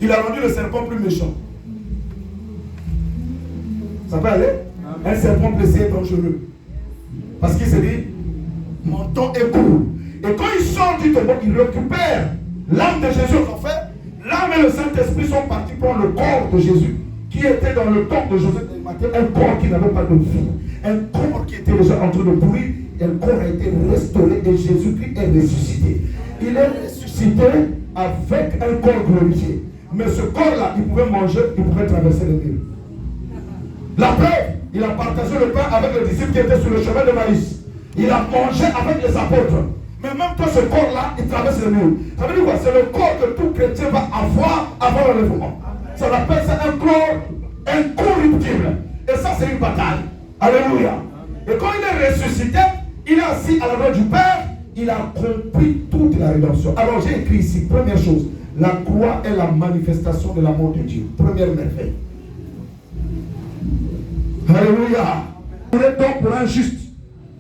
il a rendu le serpent plus méchant. Ça peut aller? Un serpent blessé est dangereux. Parce qu'il s'est dit, mon temps est court. Et quand il sort du tombeau, il récupère l'âme de Jésus en fait. L'âme et le Saint-Esprit sont partis prendre le corps de Jésus, qui était dans le corps de Joseph d'Arimathée, un corps qui n'avait pas de vie, un corps qui était déjà en train de pourrir, et le corps a été restauré et Jésus-Christ est ressuscité. Il est ressuscité avec un corps glorifié. Mais ce corps-là, il pouvait manger, il pouvait traverser le mur. La preuve, il a partagé le pain avec les disciples qui étaient sur le chemin de Maïs. Il a mangé avec les apôtres. Mais même toi, ce corps-là, il traverse le mur. Ça veut dire quoi? C'est le corps que tout chrétien va avoir avant l'enlèvement. Ça appelle ça un corps incorruptible. Et ça, c'est une bataille. Alléluia. Et quand il est ressuscité, il est assis à la droite du Père. Il a compris toute la rédemption. Alors j'ai écrit ici, première chose, la croix est la manifestation de l'amour de Dieu. Première merveille. Alléluia. Mourrait donc pour un juste.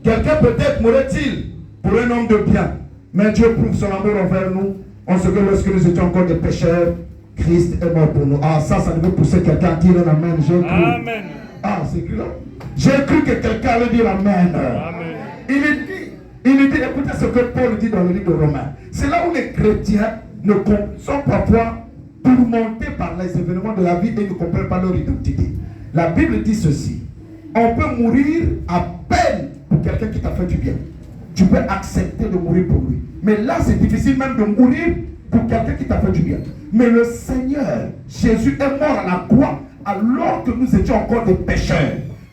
Quelqu'un peut-être mourrait-il pour un homme de bien. Mais Dieu prouve son amour envers nous. En ce que lorsque nous étions encore des pécheurs, Christ est mort pour nous. Ah, ça devait pousser quelqu'un à dire un amen. J'ai cru. Amen. Ah, c'est écrit là. J'ai cru que quelqu'un allait dire amen. Amen. Il dit, écoutez ce que Paul dit dans le livre de Romains. C'est là où les chrétiens sont parfois tourmentés par les événements de la vie et ne comprennent pas leur identité. La Bible dit ceci. On peut mourir à peine pour quelqu'un qui t'a fait du bien. Tu peux accepter de mourir pour lui. Mais là, c'est difficile même de mourir pour quelqu'un qui t'a fait du bien. Mais le Seigneur, Jésus est mort à la croix alors que nous étions encore des pécheurs.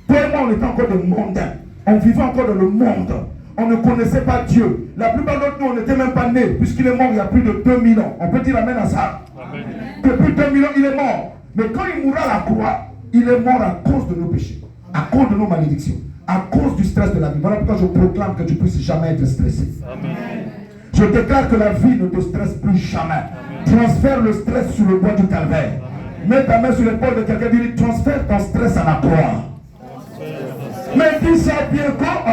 Toi et moi, on était encore des mondains. On vivait encore dans le monde. On ne connaissait pas Dieu. La plupart d'entre nous, on n'était même pas nés, puisqu'il est mort il y a plus de 2000 ans. On peut dire amen à ça. Amen. Depuis 2000 ans, il est mort. Mais quand il mourra à la croix, il est mort à cause de nos péchés, à cause de nos malédictions, à cause du stress de la vie. Voilà pourquoi je proclame que tu ne puisses jamais être stressé. Amen. Je déclare que la vie ne te stresse plus jamais. Amen. Transfère le stress sur le bois du calvaire. Mets ta main sur l'épaule de quelqu'un et dis transfère ton stress à la croix. Mais dis ça bien quoi?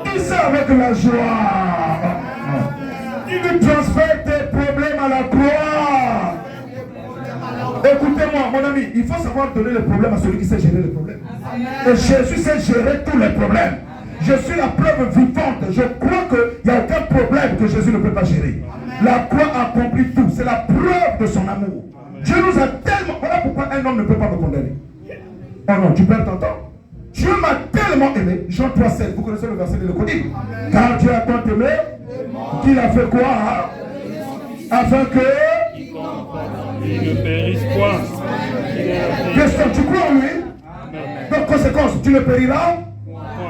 Dis ça avec la joie. Dis lui transfère tes problèmes à la croix. Écoutez-moi, mon ami, il faut savoir donner les problèmes à celui qui sait gérer les problèmes. Et Jésus sait gérer tous les problèmes. Je suis la preuve vivante. Je crois qu'il n'y a aucun problème que Jésus ne peut pas gérer. La croix accomplit tout. C'est la preuve de son amour. Dieu nous a tellement... Voilà pourquoi un homme ne peut pas me condamner. Oh non, tu perds ton temps. Dieu m'a tellement aimé. Jean 3,7. Vous connaissez le verset de l'Économie. Car Dieu a tant aimé qu'il a fait quoi afin que... Il ne périsse point. Question, tu crois en lui? Donc, conséquence, tu ne périras,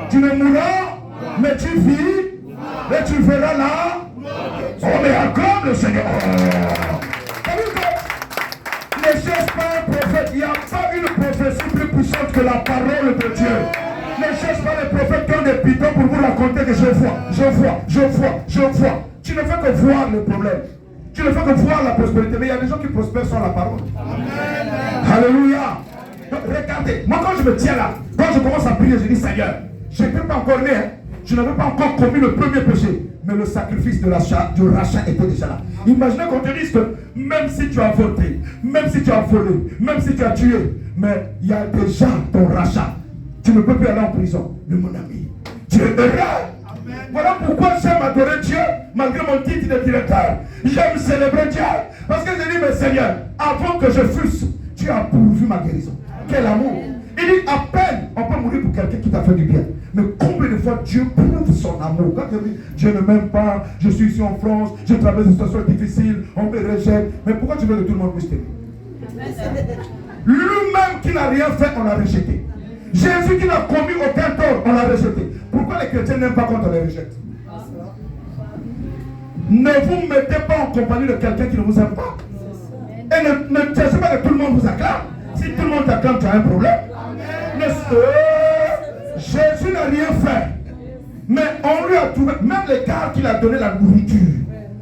tu ne mourras, mais tu vis, et tu verras là. Oh, mais acclame le Seigneur. Ne cherche pas un prophète. Il n'y a pas une prophétie plus puissante que la parole de Dieu. Ne cherche pas les prophètes qui ont des pitons pour vous raconter que je vois. Tu ne fais que voir le problème. Tu ne fais que voir la prospérité. Mais il y a des gens qui prospèrent sans la parole. Amen. Alléluia. Donc, regardez, moi quand je me tiens là, quand je commence à prier, je dis Seigneur, je n'étais pas encore né, hein. Je n'avais pas encore commis le premier péché. Mais le sacrifice du rachat était déjà là. Imaginez qu'on te dise que même si tu as voté, même si tu as volé, même si tu as tué, mais il y a déjà ton rachat. Tu ne peux plus aller en prison. Mais mon ami, Dieu est vrai. Voilà pourquoi j'aime adorer Dieu malgré mon titre de directeur. J'aime célébrer Dieu. Parce que je dis, mais Seigneur, avant que je fusse, tu as pourvu ma guérison. Quel amour. Il dit, à peine, on peut mourir pour quelqu'un qui t'a fait du bien. Mais combien de fois Dieu prouve son amour. Quand il dit, Dieu ne m'aime pas, je suis ici en France, je traverse une situation difficile, on me rejette. Mais pourquoi tu veux que tout le monde puisse t'aimer? Lui-même qui n'a rien fait, on l'a rejeté. Jésus qui n'a commis aucun tort, on l'a rejeté. Pourquoi les chrétiens n'aiment pas quand on les rejette? Ne vous mettez pas en compagnie de quelqu'un qui ne vous aime pas. Et ne cherchez pas que tout le monde vous acclame. Si tout le monde t'acclame, tu as un problème. Jésus n'a rien fait. Mais on lui a trouvé, même les gars qu'il a donné la nourriture,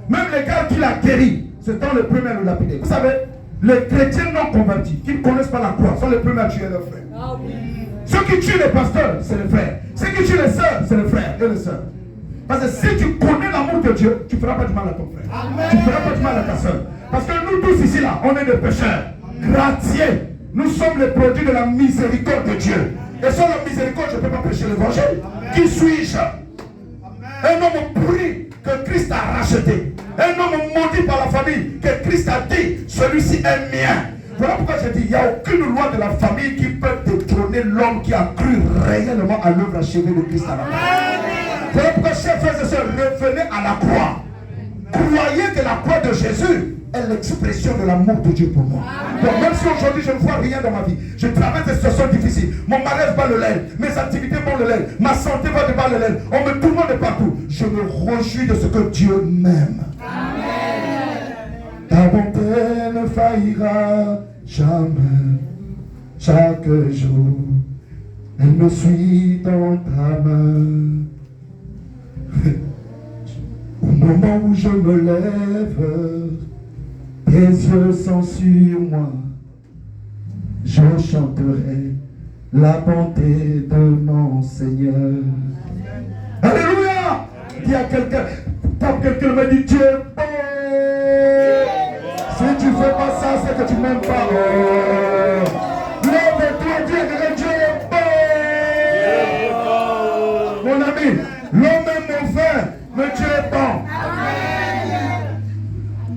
même les gars qu'il a guéri, c'est dans les premiers à le lapider. Vous savez, les chrétiens non convertis, qui ne connaissent pas la croix, sont les premiers à tuer leurs frères. Ceux qui tuent les pasteurs, c'est les frères. Ceux qui tuent les sœurs, c'est les frères et les sœurs. Parce que si tu connais l'amour de Dieu, tu ne feras pas du mal à ton frère. Amen. Tu ne feras pas du mal à ta sœur. Parce que nous Nous tous ici, là, on est des pécheurs. Gratiers. Nous sommes les produits de la miséricorde de Dieu. Et sans la miséricorde, je ne peux pas prêcher l'évangile. Qui suis-je? Un homme pourri que Christ a racheté. Un homme maudit par la famille que Christ a dit, celui-ci est mien. Voilà pourquoi je dis, il n'y a aucune loi de la famille qui peut détrôner l'homme qui a cru réellement à l'œuvre achevée de Christ à la croix. Voilà pourquoi, chers frères et sœurs, revenez à la croix. Croyez que la croix de Jésus est l'expression de l'amour de Dieu pour moi. Donc même si aujourd'hui je ne vois rien dans ma vie, je traverse des situations difficiles, mon mariage bat le l'aile, mes activités vont le l'aile, ma santé va de bas le l'aile, on me tourmente de partout, je me réjouis de ce que Dieu m'aime. Ta bonté ne faillira jamais. Chaque jour, elle me suit dans ta main. Au moment où je me lève, tes yeux sont sur moi. Je chanterai la bonté de mon Seigneur. Alléluia! Dis à quelqu'un, quelqu'un me dit Dieu est bon. Si tu ne fais pas ça, c'est que tu ne m'aimes pas. Lève-toi, Dieu est bon. Mon ami, l'homme est mauvais, mais Dieu est bon.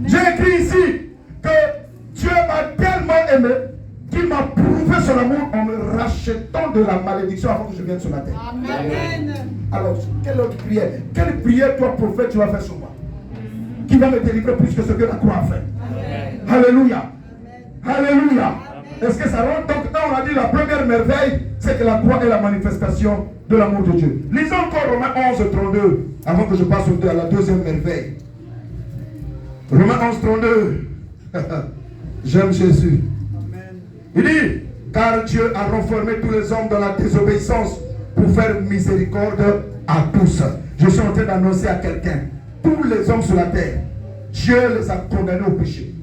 J'ai écrit ici que Dieu m'a tellement aimé qu'il m'a prouvé son amour en me rachetant de la malédiction avant que je vienne sur la terre. Amen. Alors, quelle autre prière? Quelle prière, toi, prophète, tu vas faire sur moi? Qui va me délivrer plus que ce que la croix a fait? Amen. Alléluia. Amen. Alléluia. Est-ce que ça rentre? Donc, là, on a dit la première merveille, c'est que la croix est la manifestation de l'amour de Dieu. Lisons encore Romains 11, 32, avant que je passe à la deuxième merveille. Romains 11, 32. J'aime Jésus. Amen. Il dit, car Dieu a renfermé tous les hommes dans la désobéissance pour faire miséricorde à tous. Je suis en train d'annoncer à quelqu'un, tous les hommes sur la terre, Dieu les a condamnés au péché.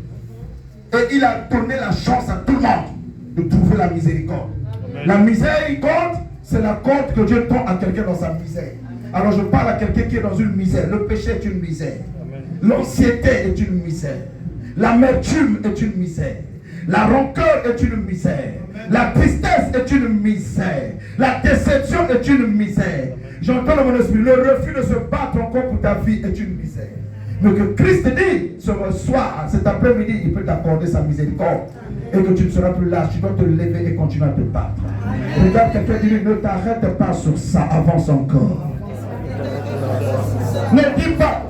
Et il a donné la chance à tout le monde de trouver la miséricorde. Amen. La miséricorde, c'est la corde que Dieu tend à quelqu'un dans sa misère. Alors je parle à quelqu'un qui est dans une misère. Le péché est une misère. L'anxiété est une misère. L'amertume est une misère. La rancœur est une misère. La tristesse est une misère. La déception est une misère. J'entends dans mon esprit, le refus de se battre encore pour ta vie est une misère. Mais que Christ dit, ce soir, cet après-midi, il peut t'accorder sa miséricorde. Et que tu ne seras plus lâche, tu dois te lever et continuer à te battre. Regarde quelqu'un qui dit, ne t'arrête pas sur ça, avance encore. Ne dis pas,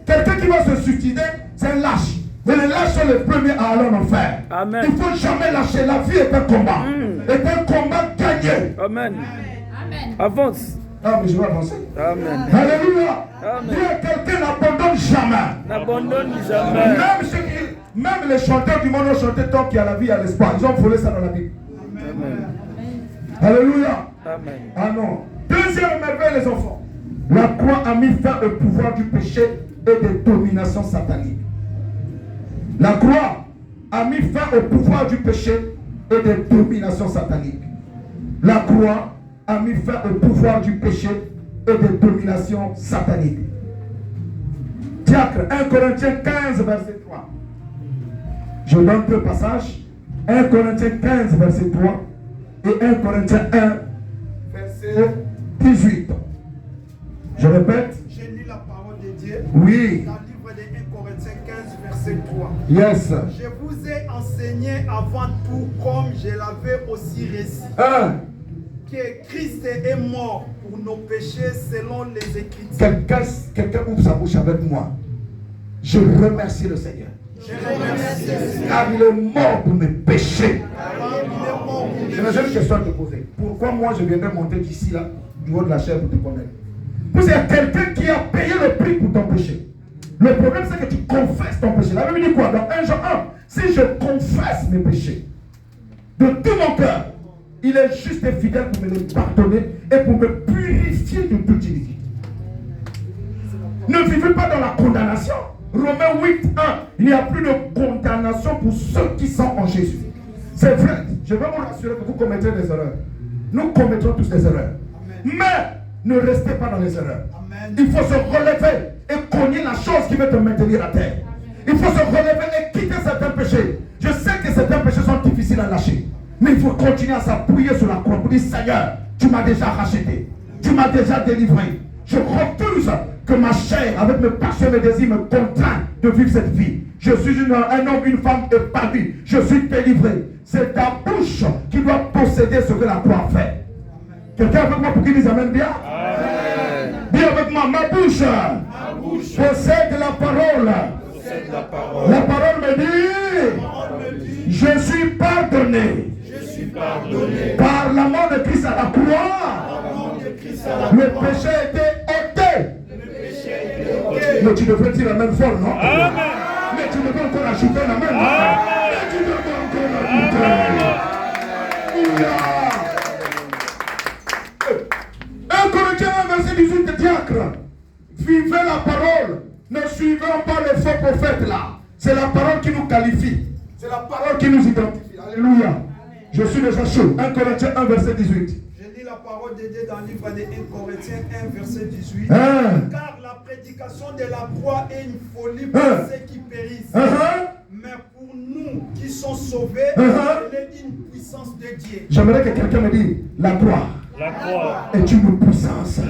quelqu'un qui va se suicider, c'est un lâche. Mais les lâches sont les premiers à aller en enfer. Amen. Il ne faut jamais lâcher. La vie est un combat. Est un combat gagné. Amen. Amen. Avance. Ah, mais je vais avancer. Amen. Alléluia. Dis à quelqu'un, n'abandonne jamais. N'abandonne jamais. Même les chanteurs du monde ont chanté tant qu'il y a la vie, il y a l'espoir. Ils ont volé ça dans la Bible. Amen. Alléluia. Amen. Ah non. Deuxième merveille, les enfants. La croix a mis fin au pouvoir du péché et des dominations sataniques. La croix a mis fin au pouvoir du péché et des dominations sataniques. La croix a mis fin au pouvoir du péché et des dominations sataniques. Diacre, 1 Corinthiens 15, verset 3. Je donne deux passages. 1 Corinthiens 15, verset 3 et 1 Corinthiens 1, verset 18. Je répète. J'ai lu la parole de Dieu. Oui. Dans le livre de 1 Corinthiens 15, verset 3. Yes. Je vous ai enseigné avant tout, comme je l'avais aussi récit, que Christ est mort pour nos péchés selon les Écritures. Quelqu'un ouvre sa bouche avec moi. Je remercie le Seigneur. Car il est mort pour mes péchés. J'ai une question à te poser. Pourquoi moi je viendrais monter d'ici là, du haut de la chair pour te connaître? Vous êtes quelqu'un qui a payé le prix pour ton péché. Le problème c'est que tu confesses ton péché. La Bible dit quoi? Dans 1 Jean 1, si je confesse mes péchés de tout mon cœur, il est juste et fidèle pour me les pardonner et pour me purifier de toute iniquité. Ne vivez pas dans la condamnation. Romains 8, 1, il n'y a plus de condamnation pour ceux qui sont en Jésus. C'est vrai, je vais vous rassurer que vous commettrez des erreurs. Nous commettrons tous des erreurs. Amen. Mais ne restez pas dans les erreurs. Amen. Il faut se relever et cogner la chose qui veut te maintenir à terre. Il faut se relever et quitter certains péchés. Je sais que certains péchés sont difficiles à lâcher. Mais il faut continuer à s'appuyer sur la croix pour dire Seigneur, tu m'as déjà racheté. Tu m'as déjà délivré. Je refuse que ma chair, avec mes passions et mes désirs, me contraigne de vivre cette vie. Je suis un homme, une femme épanouie. Je suis délivré. C'est ta bouche qui doit posséder ce que la croix fait. Quelqu'un avec moi pour qu'il dise Amen bien? Amen. Dis avec moi, ma bouche possède la parole. La parole me dit, je suis pardonné. Par la mort de Christ à la croix, le péché a été ôté. Mais tu devrais dire la même fort, non? Amen. Mais tu devrais encore ajouter la même. Mais tu devrais encore ajouter. 1 Corinthiens 1, verset 18, de diacre. Vivez la parole. Ne suivons pas les faux prophètes là. C'est la parole qui nous qualifie. C'est la parole qui nous identifie. Alléluia. Je suis déjà chaud. 1 Corinthiens 1, verset 18. Je lis la parole de Dieu dans le livre de 1 Corinthiens 1, verset 18. Car la prédication de la croix est une folie pour ceux qui périssent. Mais pour nous qui sont sauvés, elle est une puissance de Dieu. J'aimerais que quelqu'un me dise, la croix est une puissance.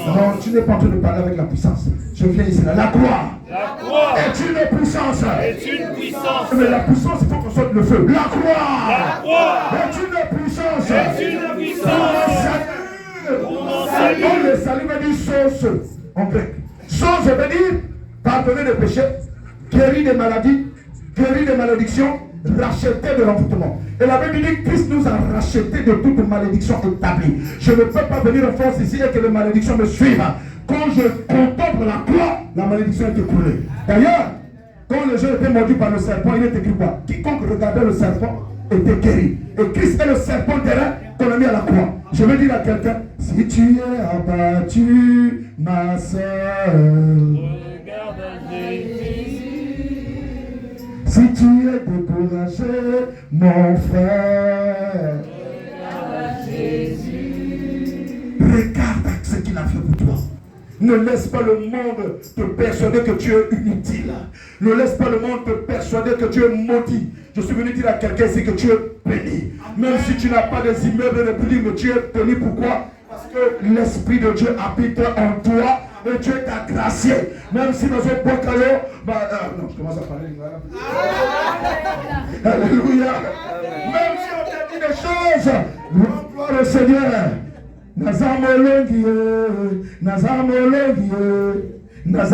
Non, tu n'es pas en train de parler avec la puissance. Je viens ici là. La croix est une puissance. Mais la puissance, il faut qu'on sorte le feu. La croix est une puissance. Le salut veut dire sauce en grec. Sauce veut dire pardonner des péchés, guérir des maladies, guérir des malédictions, racheter de l'envoûtement. Et la Bible dit que Christ nous a racheté de toute malédiction établie. Je ne peux pas venir en force ici et que les malédictions me suivent. Quand je contemple la croix, la malédiction est écoulée. D'ailleurs, quand les gens étaient mordus par le serpent, il est écrit quoi? Quiconque regardait le serpent était guéri. Et Christ est le serpent terrain qu'on a mis à la croix. Je veux dire à quelqu'un, si tu es abattu, ma soeur, regarde Jésus. Si tu es découragé, mon frère, regarde Jésus. Regarde ce qu'il a fait pour toi. Ne laisse pas le monde te persuader que tu es inutile. Ne laisse pas le monde te persuader que tu es maudit. Je suis venu dire à quelqu'un ici que tu es béni. Même si tu n'as pas des immeubles de plus, mais tu es béni. Pourquoi? Parce que l'Esprit de Dieu habite en toi. Et Dieu t'a gracié. Même si dans un bon caillot, non, je commence à parler. Alléluia. Même si on t'a dit des choses, gloire au Seigneur. Nazamolongie. Mais ça,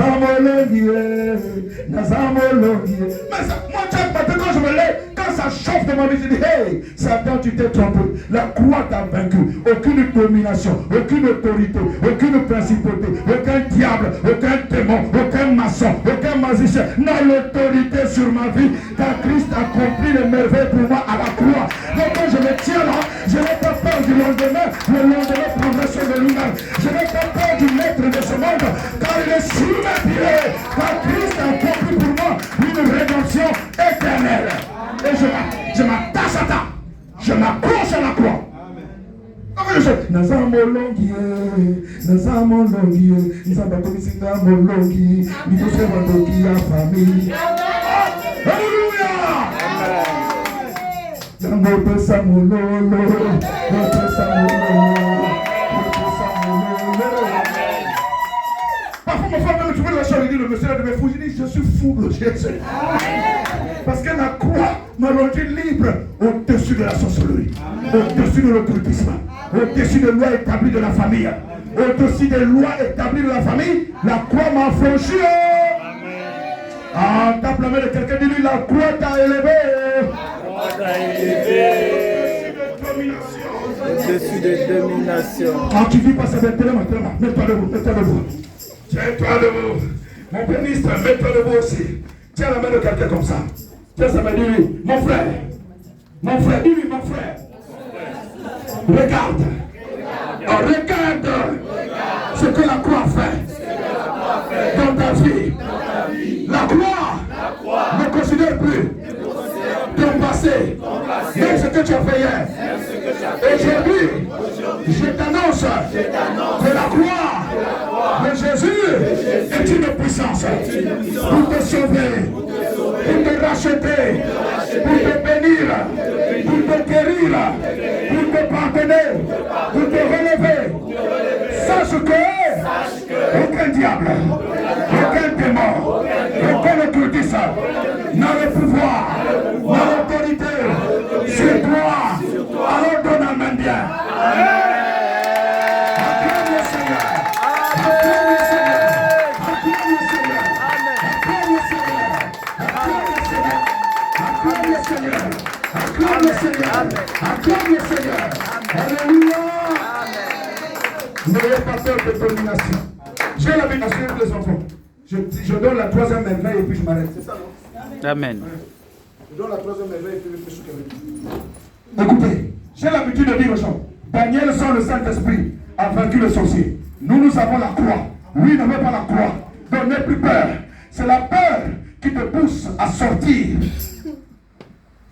moi, quand je me lève, quand ça chauffe de ma vie, je dis, hey, Satan, tu t'es trompé. La croix t'a vaincu. Aucune domination, aucune autorité, aucune principauté, aucun diable, aucun démon, aucun maçon, aucun magicien n'a l'autorité sur ma vie. Car Christ a accompli les merveilles pour moi à la croix. Donc quand je me tiens là, je n'ai pas peur du lendemain. Le lendemain prendra sur de lui-même. Je n'ai pas peur du maître de ce monde, car il est sur mes pieds. Car Christ a accompli pour moi une rédemption éternelle. Et je m'attache à ta. Je m'accroche à la croix. Parfois ma femme me trouve la charité, le monsieur de mes fous, je dis je suis fou de Jésus. Parce que la croix m'a rendu libre au-dessus de la sorcellerie, au-dessus de l'occultisme, au-dessus des lois établies de la famille, au-dessus des lois établies de la famille. La croix m'a affranchi. Ah, tape la main de quelqu'un, dis-lui, la croix t'a élevé. Au-dessus de domination. Quand tu vis pas ça, mets-toi debout, mets-toi debout. Tiens-toi debout. Mon péniste, mets-toi debout aussi. Tiens la main de quelqu'un comme ça. Tiens sa main, dis-lui, mon frère, dis-lui, mon frère. Regarde. Oh, regarde ce que la croix fait dans ta vie. La croix ne considère plus ton passé, même ce que tu as fait hier. Aujourd'hui, je t'annonce que la croix de Jésus est une puissance pour te sauver, pour te racheter, pour te bénir, pour te guérir, pour te pardonner, pour te relever. Sache que aucun diable, aucun démon, aucun occultiste n'a le pouvoir, n'a l'autorité sur toi. Alors donne un main bien. Acclame le Seigneur. Acclame le Seigneur. Acclame le Seigneur. Acclame le Seigneur. Acclame le Seigneur. Acclame le Seigneur. Acclame le Seigneur. Alléluia. N'ayez pas peur de domination. J'ai l'habitude de suivre les enfants. Je donne la troisième merveille et puis je m'arrête. C'est ça, non? Amen. Je donne la troisième merveille et puis je fais. Écoutez, j'ai l'habitude de dire aux gens, Daniel sans le Saint-Esprit a vaincu le sorcier. Nous avons la croix. Lui n'avait pas la croix. Donc n'aie plus peur. C'est la peur qui te pousse à sortir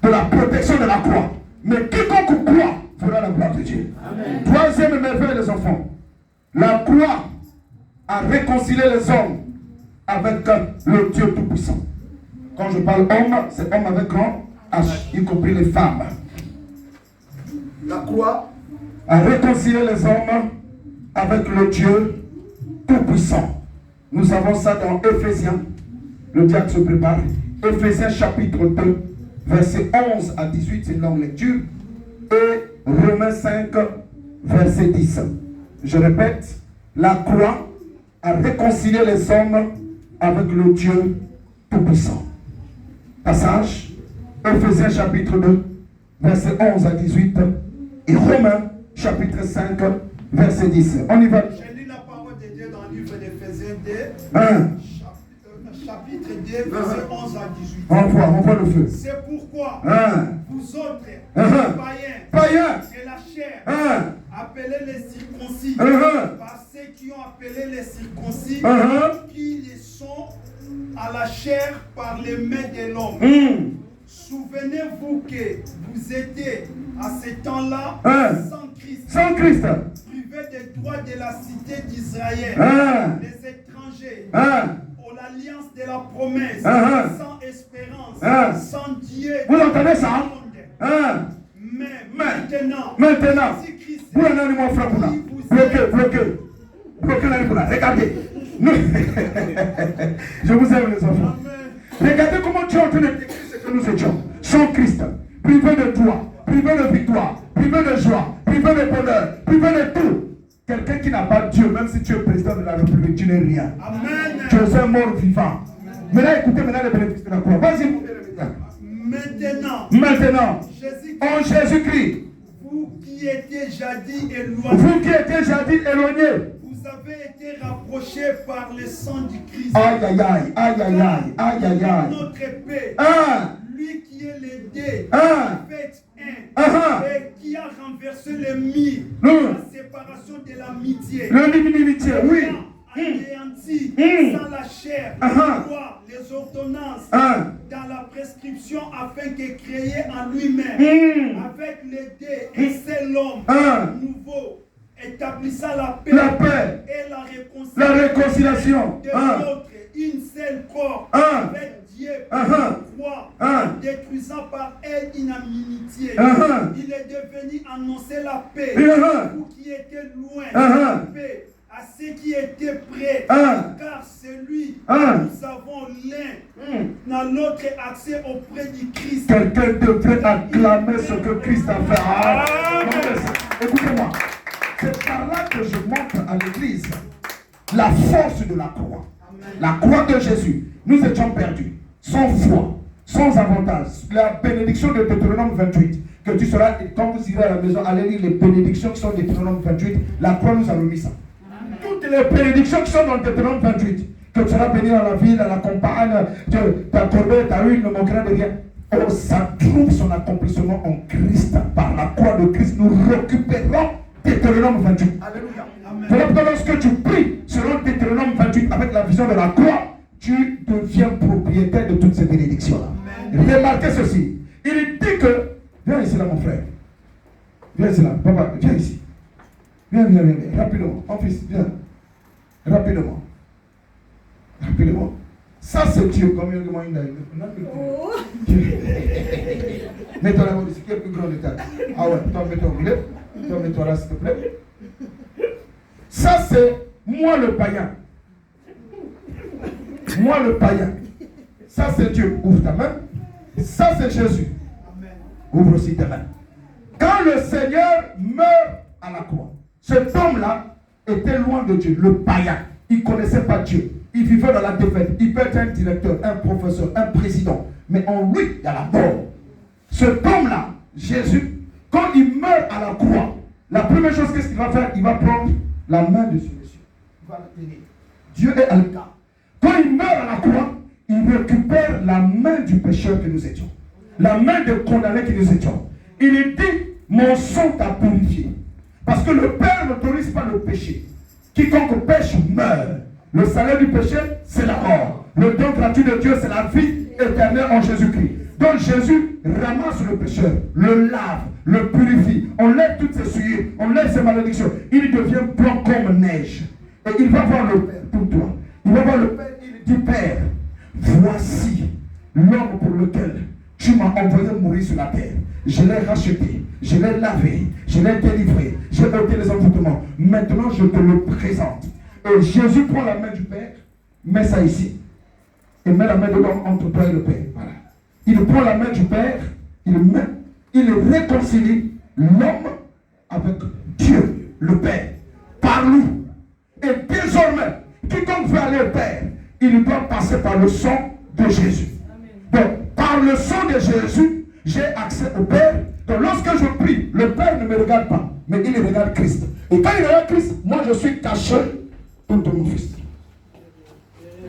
de la protection de la croix. Mais quiconque croit fera la gloire de Dieu. Amen. Troisième merveille, les enfants. La croix a réconcilié les hommes avec le Dieu Tout-Puissant. Quand je parle homme, c'est homme avec grand H, y compris les femmes. La croix a réconcilié les hommes avec le Dieu Tout-Puissant. Nous avons ça dans Éphésiens. Le diacre se prépare. Éphésiens chapitre 2, versets 11 à 18, c'est une longue lecture. Et Romains 5, verset 10. Je répète, la croix a réconcilié les hommes avec le Dieu Tout-Puissant. Passage, Éphésiens chapitre 2, verset 11 à 18. Et Romains chapitre 5, verset 10. On y va. Je lis la parole de Dieu dans le livre d'Éphésiens 2, chapitre 2, verset 11 à 18. On voit le feu. C'est pourquoi vous autres, païens et la chair, appelez les circoncis, par ceux qui ont appelé les circoncis, qui les sont à la chair par les mains de l'homme. Souvenez-vous que vous étiez à ce temps-là sans Christ, privés des droits de la cité d'Israël, les étrangers, aux l'alliance de la promesse, sans espérance, sans Dieu. Vous entendez ça? Mais maintenant, si Christ vous en avez mon frère, bloquez, regardez. Je vous aime les enfants. Regardez comment Dieu est en train de décrire ce que nous étions. Sans Christ, privé de joie, privé de victoire, privé de joie, privé de bonheur, privé de tout. Quelqu'un qui n'a pas Dieu, même si tu es président de la République, tu n'es rien. Amen. Tu es un mort vivant. Maintenant, écoutez les bénéfices de la croix. Vas-y, maintenant, en Jésus-Christ, vous qui étiez jadis éloignés, vous avez été rapprochés par le sang du Christ. Aïe. Notre paix, lui qui est l'aidé, fait et qui a renversé le mur, la séparation de l'amitié, oui. Anéanti sans la chair, les ordonnances dans la prescription afin que créé en lui-même avec l'aider et c'est l'homme nouveau établissant la paix et la réconciliation de l'autre, une seule corps avec Dieu croix, détruisant par elle une inimitié. Il est devenu annoncer la paix, vous qui étiez loin, paix à ceux qui étaient près, car c'est lui nous avons l'un dans l'autre accès auprès du Christ. Quelqu'un devrait acclamer ce que Christ a fait. Écoutez-moi, c'est par là que je montre à l'église la force de la croix. La croix de Jésus. Nous étions perdus, sans foi, sans avantage. La bénédiction de Deutéronome 28, que tu seras, quand vous irez à la maison, allez lire les bénédictions qui sont de Deutéronome 28, la croix nous a remis ça. Toutes les bénédictions qui sont dans le Deutéronome 28, que tu seras béni dans la ville, dans la campagne, ta corbeille, ta huile ne manquera de rien. Oh, ça trouve son accomplissement en Christ. Par la croix de Christ, nous récupérons Deutéronome 28. Alléluia. Donc, lorsque tu pries selon Deutéronome 28 avec la vision de la croix, tu deviens propriétaire de toutes ces bénédictions-là. Remarquez ceci. Il dit que, viens ici là mon frère. Viens ici là, papa, viens ici. Viens, rapidement. Mon fils, viens. Rapidement. Ça c'est Dieu. Combien de mois il a eu? Mets-toi là, ici, qui est le plus grand de ta. Ah ouais, toi mets-toi au milieu. Toi mets-toi là, s'il te plaît. Ça c'est moi le païen. Moi le païen. Ça c'est Dieu. Ouvre ta main. Ça c'est Jésus. Ouvre aussi ta main. Quand le Seigneur meurt à la croix, cet homme-là était loin de Dieu, le païen. Il ne connaissait pas Dieu. Il vivait dans la défaite. Il peut être un directeur, un professeur, un président. Mais en lui, il y a la mort. Cet homme-là, Jésus, quand il meurt à la croix, la première chose qu'est-ce qu'il va faire? Il va prendre la main de ce monsieur. Il va la tenir. Dieu est à l'écart. Quand il meurt à la croix, il récupère la main du pécheur que nous étions. La main de condamné que nous étions. Il lui dit, mon sang t'a purifié. Parce que le Père n'autorise pas le péché. Quiconque pêche meurt. Le salaire du péché, c'est la mort. Le don gratuit de Dieu, c'est la vie éternelle en Jésus-Christ. Donc Jésus ramasse le pécheur, le lave, le purifie. On lève toutes ses souillures, on lève ses malédictions. Il devient blanc comme neige. Et il va voir le Père pour toi. Il va voir le Père, il dit, Père, voici l'homme pour lequel tu m'as envoyé mourir sur la terre. Je l'ai racheté, je l'ai lavé, je l'ai délivré, j'ai ôté les envoûtements. Maintenant, je te le présente. Et Jésus prend la main du Père, met ça ici, et met la main de l'homme entre toi et le Père. Voilà. Il prend la main du Père, il réconcilie l'homme avec Dieu, le Père, par lui. Et désormais, quiconque veut aller au Père, il doit passer par le sang de Jésus. Donc, par le sang de Jésus, j'ai accès au Père. Donc, lorsque je prie, le Père ne me regarde pas, mais il regarde Christ. Et quand il regarde Christ, moi je suis caché de mon fils.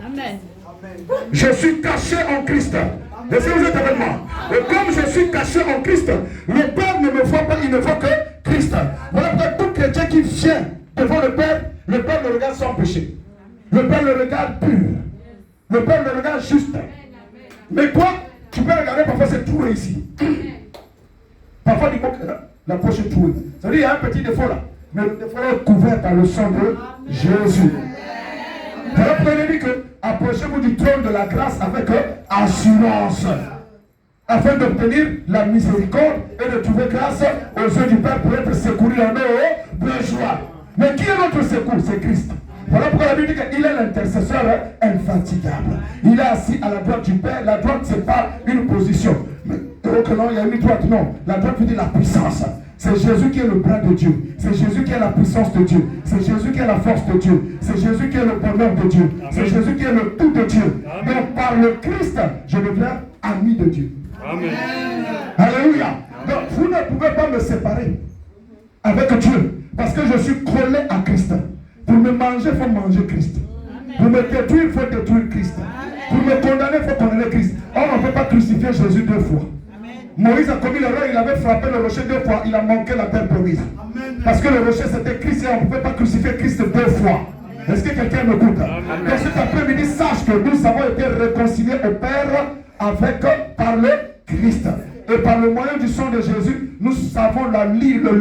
Amen. Je suis caché en Christ. Est-ce que vous êtes avec moi? Et comme je suis caché en Christ, le Père ne me voit pas, il ne voit que Christ. Voilà pourquoi tout chrétien qui vient devant le Père le regarde sans péché. Le Père le regarde pur. Le Père le regarde juste. Mais toi, tu peux regarder parfois c'est troué ici. Parfois, du coup, la poche est trouée. Ça veut dire qu'il y a un petit défaut là. Mais le défaut là est couvert par le sang de Jésus. Voilà pourquoi il dit que approchez-vous du trône de la grâce avec assurance, afin d'obtenir la miséricorde et de trouver grâce aux yeux du Père pour être secouru en nos besoins. Mais qui est notre secours? C'est Christ. Voilà pourquoi la Bible dit qu'il est l'intercesseur infatigable. Il est assis à la droite du Père. La droite, ce n'est pas une position. Mais que non, il y a une droite. Non, la droite veut dire la puissance. C'est Jésus qui est le bras de Dieu. C'est Jésus qui est la puissance de Dieu. C'est Jésus qui est la force de Dieu. C'est Jésus qui est le bonheur de Dieu. C'est Jésus qui est le tout de Dieu. Amen. Donc par le Christ, je deviens ami de Dieu. Amen. Alléluia. Donc vous ne pouvez pas me séparer avec Dieu. Parce que je suis collé à Christ. Pour me manger, il faut manger Christ. Pour me détruire, il faut détruire Christ. Pour me condamner, il faut condamner Christ. Or, on ne peut pas crucifier Jésus deux fois. Moïse a commis l'erreur, il avait frappé le rocher deux fois, il a manqué la terre promise. Parce que le rocher c'était Christ et on ne pouvait pas crucifier Christ deux fois. Est-ce que quelqu'un m'écoute? Donc cet après-midi, sache que nous avons été réconciliés au Père par le Christ. Et par le moyen du sang de Jésus, nous avons la libre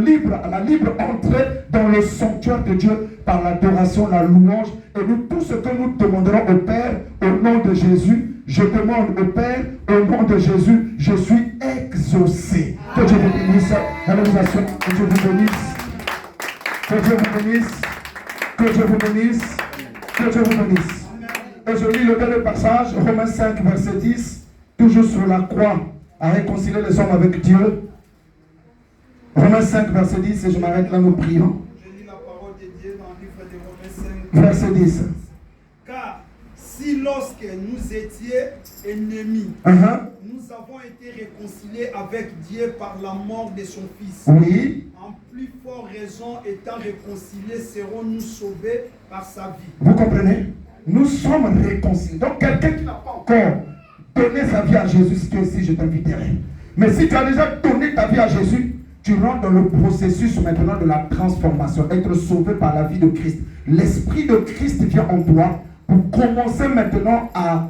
entrée dans le sanctuaire de Dieu par l'adoration, la louange. Et nous, tout ce que nous demanderons au Père, au nom de Jésus, je demande au Père, au nom de Jésus, je suis exaucé. Que Dieu vous bénisse. Alléluia. Que Dieu vous bénisse. Que Dieu vous bénisse. Que Dieu vous bénisse. Que Dieu vous bénisse. Et je lis le dernier passage, Romains 5, verset 10, toujours sur la croix, à réconcilier les hommes avec Dieu. Romains 5, verset 10, et je m'arrête là, nous prions. Je lis la parole de Dieu dans le livre de Romains 5. Verset 10. Car si lorsque nous étions ennemis, nous avons été réconciliés avec Dieu par la mort de son Fils. Oui. En plus forte raison, étant réconciliés, serons-nous sauvés par sa vie. Vous comprenez? Nous sommes réconciliés. Donc quelqu'un qui n'a pas encore donné sa vie à Jésus, si tu es ici, je t'inviterai. Mais si tu as déjà donné ta vie à Jésus, tu rentres dans le processus maintenant de la transformation, être sauvé par la vie de Christ. L'Esprit de Christ vient en toi pour commencer maintenant à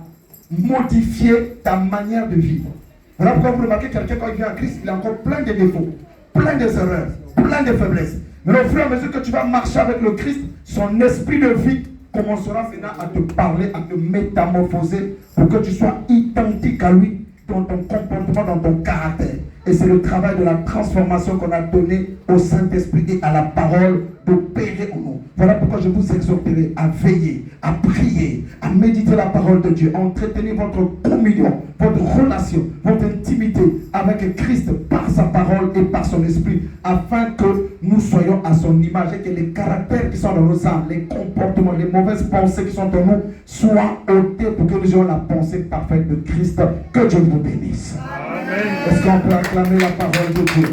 modifier ta manière de vivre. Voilà pourquoi vous remarquez quelqu'un quand il vient à Christ, il a encore plein de défauts, plein d'erreurs. plein de faiblesses. Mais au fur et à mesure que tu vas marcher avec le Christ, son esprit de vie commencera maintenant à te parler, à te métamorphoser pour que tu sois identique à lui dans ton comportement, dans ton caractère. Et c'est le travail de la transformation qu'on a donné au Saint-Esprit et à la parole d'opérer en nous. Voilà pourquoi je vous exhorterai à veiller, à prier, à méditer la parole de Dieu, à entretenir votre communion, votre relation, votre intimité avec Christ par sa parole et par son esprit, afin que nous soyons à son image et que les caractères qui sont dans nos âmes, les comportements, les mauvaises pensées qui sont en nous soient ôtés pour que nous ayons la pensée parfaite de Christ. Que Dieu vous bénisse. Amen. Est-ce qu'on peut acclamer la parole de Dieu?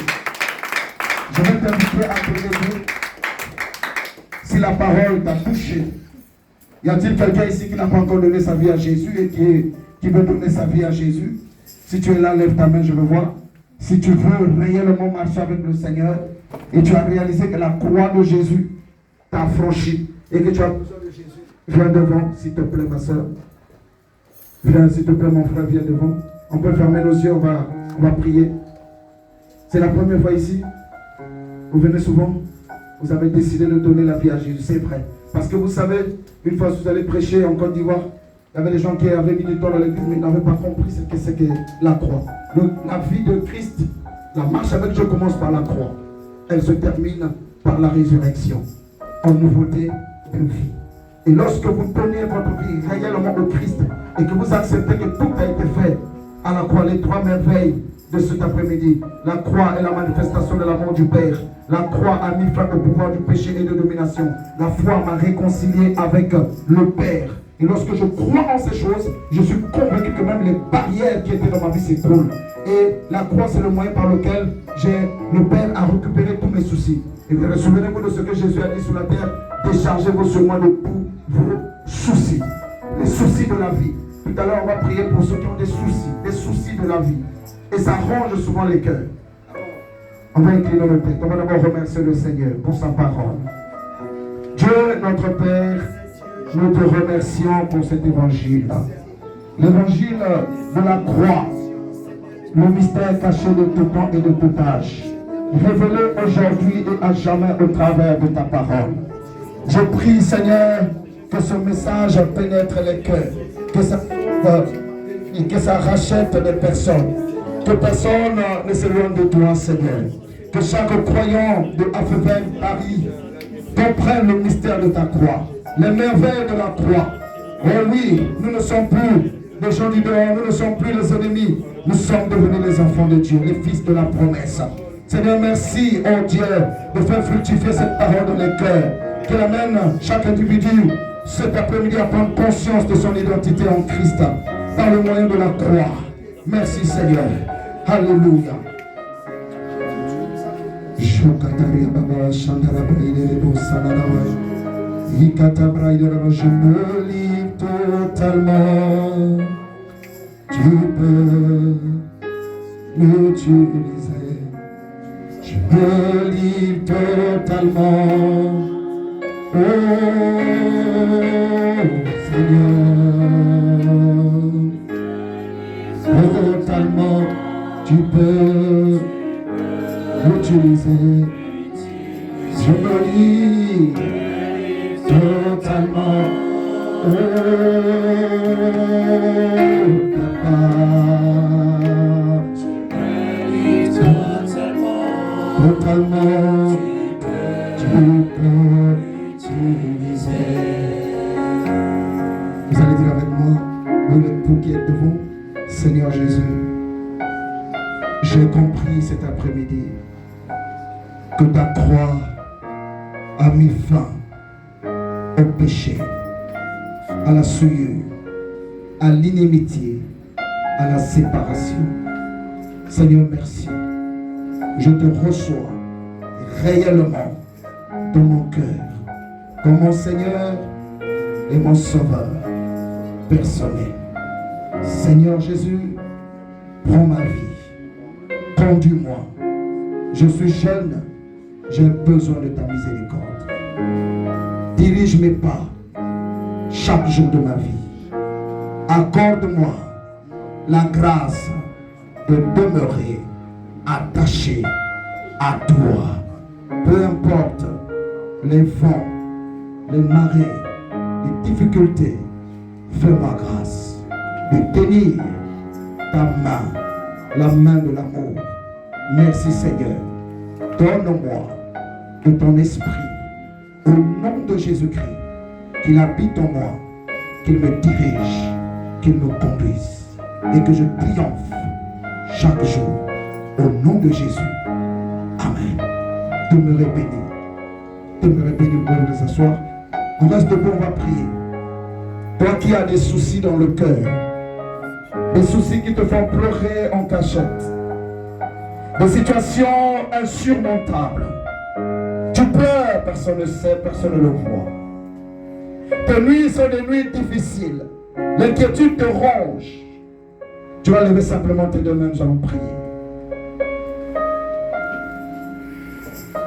Je vais t'inviter à te lever. Si la parole t'a touché, y a-t-il quelqu'un ici qui n'a pas encore donné sa vie à Jésus et qui veut donner sa vie à Jésus? Si tu es là, lève ta main, je veux voir. Si tu veux réellement marcher avec le Seigneur et tu as réalisé que la croix de Jésus t'a franchi et que tu as besoin de Jésus, viens devant, s'il te plaît, ma soeur. Viens, s'il te plaît, mon frère, viens devant. On peut fermer nos yeux, on va prier. C'est la première fois ici. Vous venez souvent. Vous avez décidé de donner la vie à Jésus, c'est vrai. Parce que vous savez, une fois que vous allez prêcher en Côte d'Ivoire, il y avait des gens qui avaient mis du temps dans l'église, mais ils n'avaient pas compris ce que c'est que la croix. La vie de Christ, la marche avec Dieu commence par la croix. Elle se termine par la résurrection, en nouveauté de vie. Et lorsque vous donnez votre vie réellement au Christ, et que vous acceptez que tout a été fait à la croix, les trois merveilles de cet après-midi. La croix est la manifestation de l'amour du Père. La croix a mis fin au pouvoir du péché et de domination. La foi m'a réconcilié avec le Père. Et lorsque je crois en ces choses, je suis convaincu que même les barrières qui étaient dans ma vie s'écroulent. Et la croix, c'est le moyen par lequel le Père a récupéré tous mes soucis. Et souvenez-vous de ce que Jésus a dit sur la terre. Déchargez-vous sur moi de tous vos soucis. Les soucis de la vie. Tout à l'heure, on va prier pour ceux qui ont des soucis de la vie. Et ça range souvent les cœurs. On va incliner nos têtes. On va d'abord remercier le Seigneur pour sa parole. Dieu, notre Père, nous te remercions pour cet évangile. L'évangile de la croix. Le mystère caché de tout temps et de tout âge. Révélé aujourd'hui et à jamais au travers de ta parole. Je prie, Seigneur, que ce message pénètre les cœurs. Que ça rachète des personnes. Que personne ne s'éloigne de toi, Seigneur. Que chaque croyant de AFEVEM Paris comprenne le mystère de ta croix, les merveilles de la croix. Oh oui, nous ne sommes plus des gens du dehors, nous ne sommes plus les ennemis. Nous sommes devenus les enfants de Dieu, les fils de la promesse. Seigneur, merci, oh Dieu, de faire fructifier cette parole dans les cœurs. Qu'elle amène chaque individu cet après-midi à prendre conscience de son identité en Christ par le moyen de la croix. Merci Seigneur. Alléluia. Je me livre totalement. Tu peux m'utiliser. Je me livre totalement. Oh Seigneur. Totalement, tu peux l'utiliser. Je me lis totalement. Oh, totalement, tu peux l'utiliser. Vous allez dire avec moi, vous qui êtes devant, Seigneur Jésus, j'ai compris cet après-midi que ta croix a mis fin au péché, à la souillure, à l'inimitié, à la séparation. Seigneur, merci. Je te reçois réellement dans mon cœur comme mon Seigneur et mon Sauveur personnel. Seigneur Jésus, prends ma vie, conduis-moi. Je suis jeune, j'ai besoin de ta miséricorde. Dirige mes pas chaque jour de ma vie. Accorde-moi la grâce de demeurer attaché à toi Peu importe les vents, les marées, les difficultés, fais-moi grâce de tenir ta main, la main de l'amour. Merci Seigneur. Donne-moi de ton esprit, au nom de Jésus-Christ, qu'il habite en moi, qu'il me dirige, qu'il me conduise et que je triomphe chaque jour au nom de Jésus. Amen. Demeurez bénis. Demeurez bénis. Vous pouvez vous asseoir. On reste debout, on va prier. Toi qui as des soucis dans le cœur, des soucis qui te font pleurer en cachette, des situations insurmontables, tu pleures, personne ne sait, personne ne le voit. Tes nuits sont des nuits difficiles. L'inquiétude te ronge. Tu vas lever simplement tes deux mains, nous allons prier.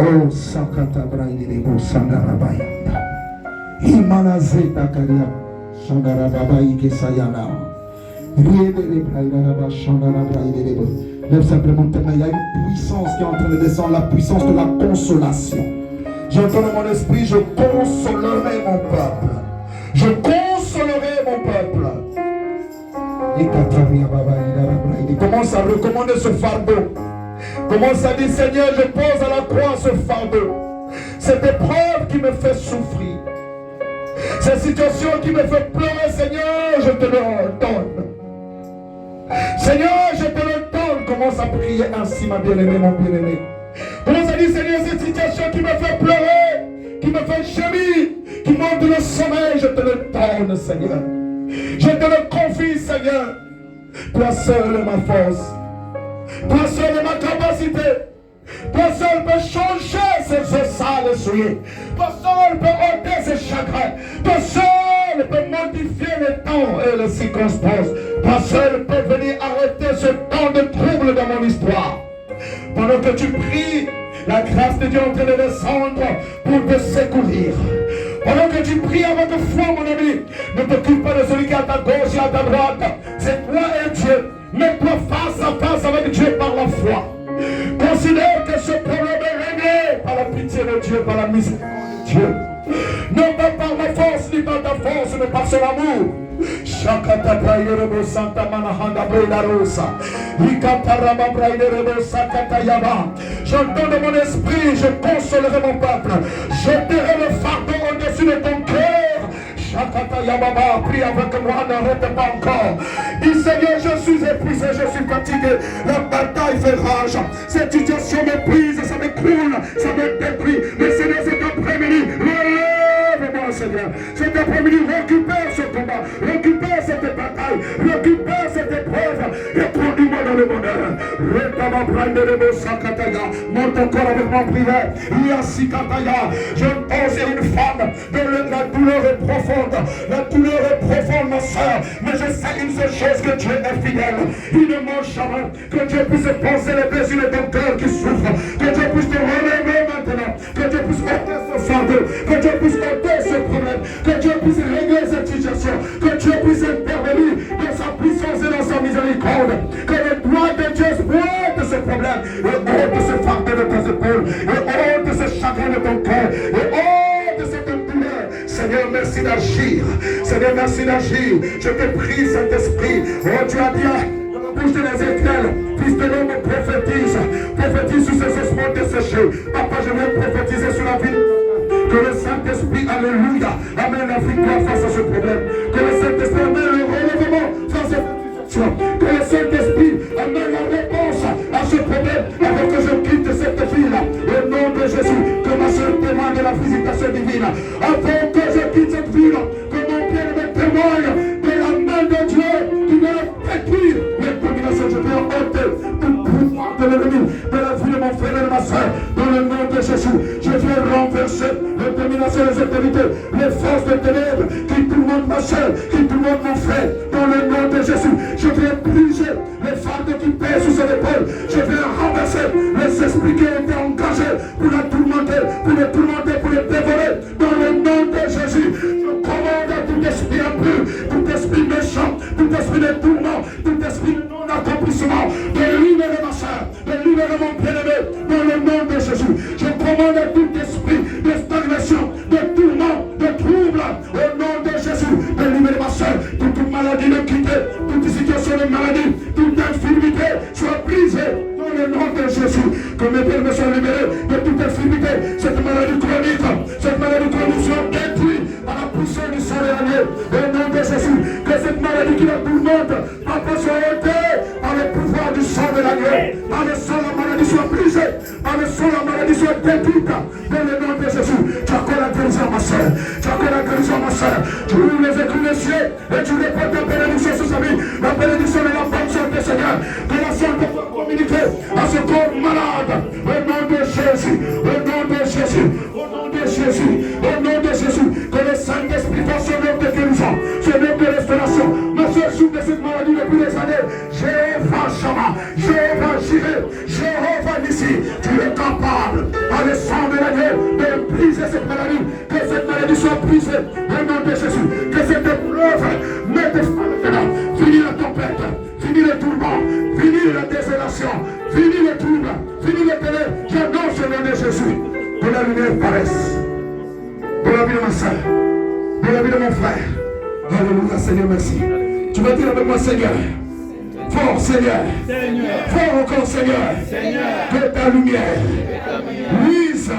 Oh, Sakata Braïdebo Sandarabayanda. Imanazeta Karia Sandarababaï Kesayana. Lève simplement tes mains. Il y a une puissance qui est en train de descendre, la puissance de la consolation. J'entends dans mon esprit, je consolerai mon peuple. Je consolerai mon peuple. Il commence à recommander ce fardeau. Commence à dire, Seigneur, je pose à la croix ce fardeau. Cette épreuve qui me fait souffrir. Cette situation qui me fait pleurer, Seigneur, je te le donne. Seigneur, je te le donne. Commence à prier ainsi, ma bien-aimée, mon bien-aimé. Commence à dire, Seigneur, cette situation qui me fait pleurer, qui me fait gémir, qui monte le sommeil, je te le donne, Seigneur. Je te le confie, Seigneur. Toi seul est ma force. Toi seul est ma capacité. Toi seul peux changer ces eaux sales souillées. Toi seul peux ôter ces chagrins. Toi seul peux modifier les temps et les circonstances. Toi seul peux venir arrêter ce temps de trouble dans mon histoire. Pendant que tu pries, la grâce de Dieu est en train de descendre pour te secourir. Pendant que tu pries avec foi, mon ami, ne t'occupe pas de celui qui est à ta gauche et à ta droite. C'est toi et Dieu. Mets-toi face à face avec Dieu par la foi. Considère que ce problème est réglé par la pitié de Dieu, par la miséricorde de Dieu. Non pas par ma force, ni par ta force, mais par son amour. Shakata Braïderebo Santa Manahanda Braïdarosa. Ikatarama Braïderebo Sakata Yaba. J'entends de mon esprit, je consolerai mon peuple. Je jeterai le fardeau au-dessus de ton cœur. Shakata Yababa, prie avec moi, n'arrête pas encore. Dis Seigneur, je suis épuisé, je suis fatigué. La bataille fait rage. Cette situation m'épuise, ça m'écroule, ça me détruit. Mais Seigneur, cet après-midi, relève-moi, Seigneur. Cet après-midi, récupère ce combat, récupère cette bataille, récupère cette épreuve et conduis-moi dans le bonheur. Monte encore avec mon prière. Je pense à une femme dont la douleur est profonde. La douleur est profonde, ma soeur. Mais je sais une seule chose, que Dieu est fidèle. Il ne mange jamais. Que Dieu puisse penser les blessures de ton cœur qui souffre. Que Dieu puisse te relever maintenant. Que Dieu puisse ôter ce fardeau. Que Dieu puisse ôter ce problème. Que Dieu puisse régler cette situation. Que Dieu puisse intervenir dans sa puissance et dans sa miséricorde. Que le doigt de Dieu ôte ce problème. Et ôte ce fardeau de tes épaules. Et ôte ce chagrin de ton cœur. Et ôte cette douleur. Seigneur, merci d'agir. Seigneur, merci d'agir. Je te prie, Saint-Esprit. Oh, tu as dit dans la bouche de l'Ézéchiel, fils de l'homme, prophétise. Prophétise sur ces ossements desséchés. Papa, je viens prophétiser sur la vie. Que le Saint-Esprit, alléluia, amène la victoire face à ce problème. Que le Saint-Esprit amène le relèvement face à cette situation. Que le Saint-Esprit amène la réponse à ce problème avant que je quitte cette ville. Au nom de Jésus, que ma soeur témoigne de la visitation divine. Avant que je quitte cette ville, que mon Père me témoigne de la main de Dieu qui va détruire les dominations. Je vais ôter tout pouvoir de l'ennemi de la vie de mon frère et de ma soeur. Dans le nom de Jésus, je vais renverser les dominations des autorités, les forces de ténèbres qui tout le monde ma soeur, qui tout le monde mon frère. Dans le nom de Jésus, je vais briser les fardeaux qui pèsent sur ses épaules. Je vais renverser les esprits qui ont été engagés pour la tourmenter, pour les tourmenter, pour les dévorer. Dans le nom de Jésus, je commande à tout esprit impur, tout esprit méchant, tout esprit de tourment, tout esprit de non-accomplissement, de libérer ma soeur, de libérer mon bien-aimé. Dans le nom de Jésus, je commande à tout Que mes bien-aimés soient libérés de toute infirmité. Cette maladie chronique soit détruite par la puissance du sang de l'agneau. Au nom de Jésus, que cette maladie qui la tourmente, Papa, soit ôtée par le pouvoir du sang de l'agneau. Par le sang, la maladie soit brisée. Par le sang, la maladie soit détruite. Dans le nom de Jésus, tu accordes la guérison, ma soeur. Tu accordes la guérison, ma soeur. Tu ouvres les écus des cieux et tu réponds ta bénédiction sur sa vie. La bénédiction de la bonne santé, Seigneur. Que la santé soit communiquée à ce corps malade. Au nom de Jésus. Au nom de Jésus. Au nom de Jésus. Au nom de Jésus. Que le Saint-Esprit fasse son œuvre de guérison. Son œuvre de restauration. Ma soeur souffre de cette maladie depuis des années. Jéhovah Shammah. Jéhovah Jireh. Jéhovah Nissi. Tu es capable, par le sang de l'agneau, de briser cette maladie. Que cette maladie soit brisée. Au nom de Jésus. Que cette épreuve mette fin maintenant. Fini la tempête. Fini le tourment. Fini la désolation. Fini le trouble. Fini le délai. J'annonce le nom de Jésus. Que la lumière paraisse. Pour la vie de ma soeur. Pour la vie de mon frère. Alléluia, Seigneur, merci. Tu vas dire avec moi, Seigneur. Fort, Seigneur. Fort encore, Seigneur. Que ta lumière luise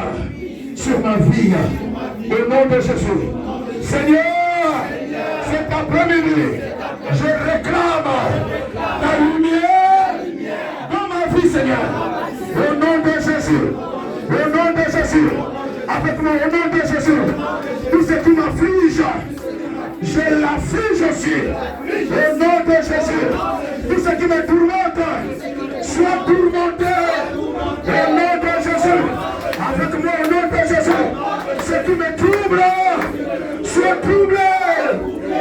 sur ma vie. Au nom de Jésus. Seigneur, cet après-midi, je réclame ta lumière dans ma vie, Seigneur. Au nom de Jésus. Au nom de Jésus. Avec moi, au nom de Jésus. Tout ce qui m'afflige, je l'afflige aussi. Au nom de Jésus. Tout ce qui me tourmente, soit tourmenté. Au nom de Jésus. Avec moi, au nom de Jésus. Ce qui me trouble, soit troublé.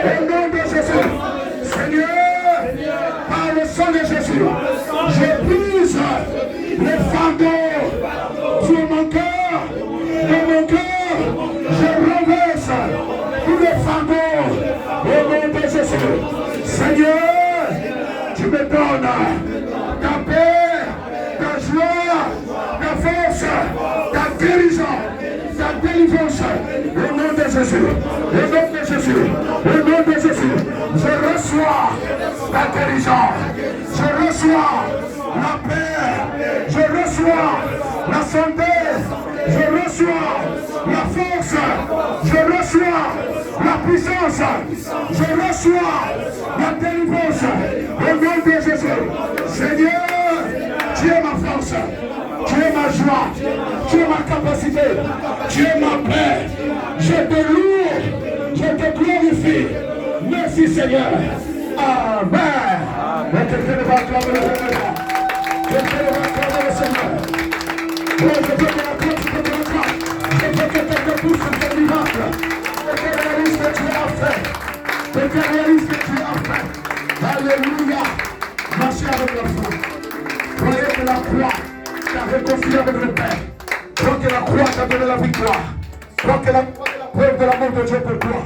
Au nom de Jésus. Seigneur, par le sang de Jésus, je brise les fardeaux sur mon cœur. Dans mon cœur, je renverse tous les fardeaux. Au nom de Jésus. Seigneur, tu me donnes ta paix, ta joie, ta force, ta guérison, ta délivrance. Au nom de Jésus. Au nom de Jésus. Au nom de Jésus. Je reçois ta guérison. Je reçois la paix. Je reçois la santé. Je reçois la force. Je reçois la puissance. Je reçois la délivrance. Au nom de Jésus. Seigneur, tu es ma force. Tu es ma joie. Tu es ma capacité. Tu es ma paix. Je te loue. Je te glorifie. Merci Seigneur. Amen. Et quelqu'un va acclamer le Seigneur. Quelqu'un va acclamer le Seigneur. Oh, je veux que la croix tu peux te le. Je veux que quelqu'un pousse ce miracle. Quelqu'un réalise que tu as fait. Quelqu'un réalise que tu as fait. Alléluia. Marchez avec la foi. Croyez que la croix t'a réconcilié avec le Père. Croyez que la croix t'a donné la victoire. Croyez que la croix est la preuve de l'amour de Dieu pour toi.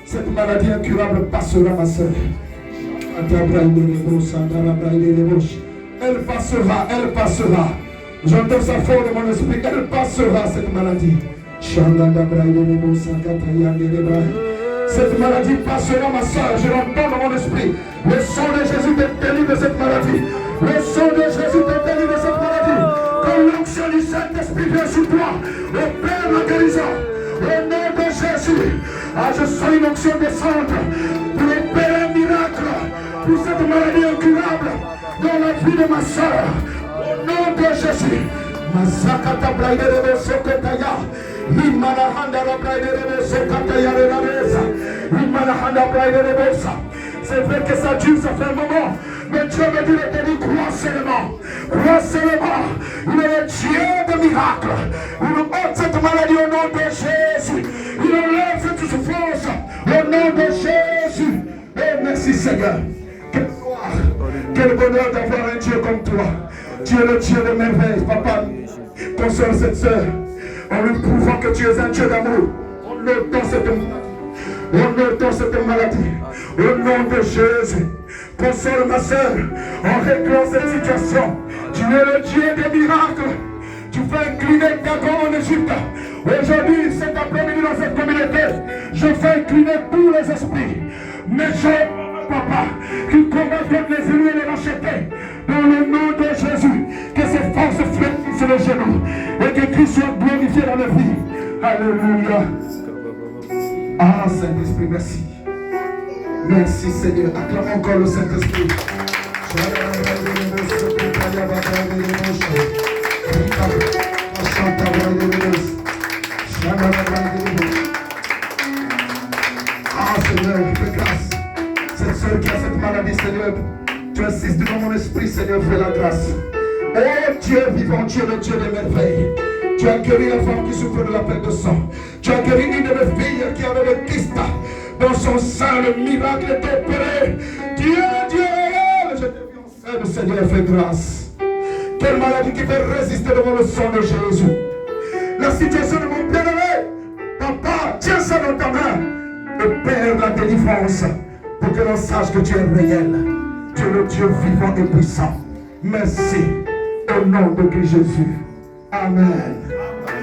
Cette maladie incurable passera, ma soeur. Elle passera, elle passera. J'entends ça fort de mon esprit. Elle passera, cette maladie. Cette maladie passera, ma soeur. Je l'entends dans mon esprit. Le sang de Jésus te délivre de cette maladie. Le sang de Jésus te délivre de cette maladie. Quand l'onction du Saint-Esprit vient sur toi, opère la guérison. Au nom de Jésus, je sens une onction descendre pour opérer un miracle pour cette maladie incurable dans la vie de ma soeur. Au nom de Jésus. Masakata braide de sokotaya. Imanahanda braide de sokotaya de la mesa. Imanahanda braide de bosa. C'est vrai que ça dure, ça fait un moment. Mais Dieu me dit, il te dit, crois seulement. Crois seulement. Il est le Dieu de miracles. Il ôte cette maladie au nom de Jésus. Il enlève cette souffrance au nom de Jésus. Et merci Seigneur. Quelle gloire. Quel bonheur d'avoir un Dieu comme toi. Tu es le Dieu de merveille, papa. Console cette soeur en lui prouvant que tu es un Dieu d'amour. En ôtant cette maladie. On ôtant cette maladie. Au nom de Jésus. Console ma soeur en réglant cette situation. Tu es le Dieu des miracles. Tu fais incliner Dagon en Égypte. Aujourd'hui, cet après-midi dans cette communauté, je fais incliner tous les esprits. Mais papa qui combat contre les élus et les rachetés. Dans le nom de Jésus, que ces forces fléchissent sur les genoux et que Christ soit glorifié dans leur vie. Alléluia. Ah, Saint-Esprit, merci. Merci, Seigneur. Acclamons encore le Saint-Esprit. Ah, Seigneur, fais grâce. Cette soeur qui a cette maladie, Seigneur, tu insistes dans mon esprit, Seigneur, fais la grâce. Oh Dieu vivant, Dieu le Dieu des merveilles. Tu as guéri la femme qui souffre de la perte de sang. Tu as guéri une de mes filles qui avait le kyste dans son sein. Le miracle est opéré. Dieu, je te vis enceinte, Seigneur, fais grâce. Quelle maladie qui fait résister devant le sang de Jésus. La situation de mon bien-aimé, papa, tiens ça dans ta main et père la délivrance pour que l'on sache que tu es réel. Tu es le Dieu vivant et puissant. Merci au nom de Christ Jésus. Amen.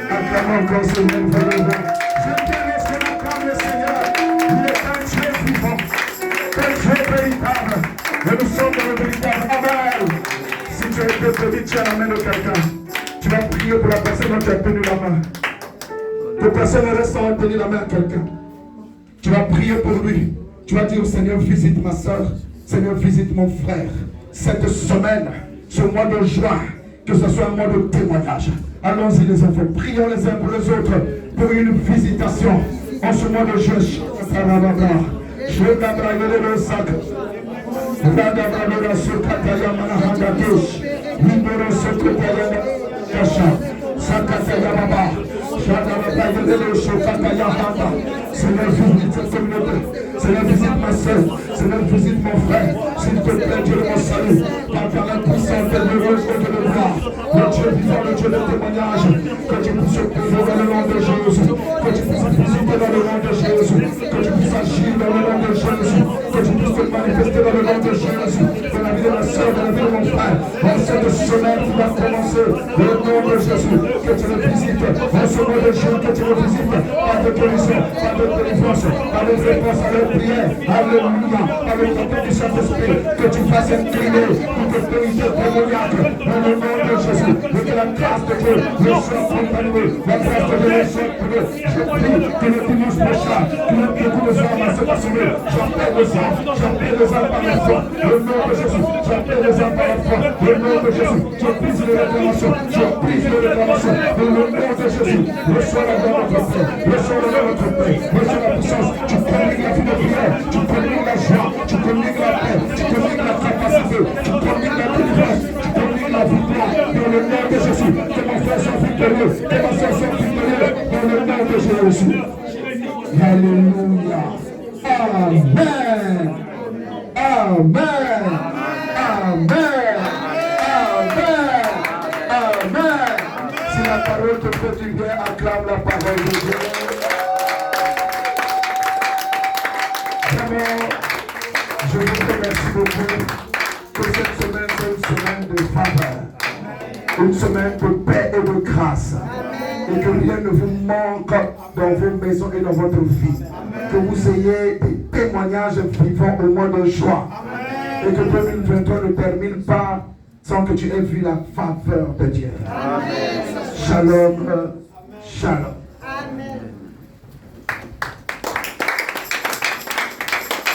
Acclamons encore ce nom de Dieu. Je te laisse que l'acclame le Seigneur. Il est un Dieu vivant, un Dieu véritable. Et nous sommes dans le véritable. Amen. Si tu as été béni, tiens la main de quelqu'un. Tu vas prier pour la personne dont tu as tenu la main. Que personne ne reste sans tenir la main à quelqu'un. Tu vas prier pour lui. Tu vas dire, Seigneur, visite ma soeur. Seigneur, visite mon frère. Cette semaine, ce mois de juin, que ce soit un mois de témoignage. Allons-y les enfants, prions les uns pour les autres pour une visitation en ce mois de juin. Je vais t'abrailler le sac. Seigneur, visite cette communauté. Seigneur, visite ma soeur. Seigneur, visite mon frère. S'il te plaît, Dieu de mon salut. Par la puissance de l'heureux et de gloire. Le Dieu vivant, le Dieu de témoignage. Que tu puisses prier dans le nom de Jésus. Que tu puisses visiter dans le nom de Jésus. Que tu puisses agir dans le nom de Jésus. Que tu puisses te manifester dans le nom de Jésus. Dans la vie de ma soeur, dans la vie de mon frère. En cette semaine qui va commencer. Dans le nom de Jésus. Que tu le visites. En ce mois de juin, que tu le visites. Pas de guérison, pas de délivrance, pas de réponse à leur prière. Alléluia. Par le propos du Saint-Esprit, que tu fasses incliner toute autorité démoniaque dans le nom de Jésus. Et que la grâce de Dieu le soit accompagnée. La grâce de Dieu le soit accompagnée. Je prie que le dimanche prochain, que tous les hommes se passent mieux. J'appelle les hommes par la foi. Le nom de Jésus. J'appelle les hommes par la foi. Le nom de Jésus. Je brise les réclamations. Je brise les réclamations. Dans le nom de Jésus. Reçois la gloire de notre Père. Reçois la gloire de notre Père. Reçois la puissance. Tu communiques la vie de prière. Tu communiques la joie. Tu communiques la paix. Tu communiques la capacité. Tu communiques la délivrance. Tu communiques la victoire. Dans le nom de Jésus. Que mon frère soit victorieux. Que ma soeur soit victorieuse. Dans le nom de Jésus. Alléluia. Amen. Amen. Amen. Amen. Amen. Si la parole te fait du bien, acclame la parole de Dieu. Vraiment, je vous remercie beaucoup que cette semaine soit une semaine de faveur, une semaine de paix et de grâce. Et que rien ne vous manque dans vos maisons et dans votre vie. Que vous ayez des témoignages vivants au mois de juin. Et que 2023 ne termine pas sans que tu aies vu la faveur de Dieu. Amen. Shalom. Shalom.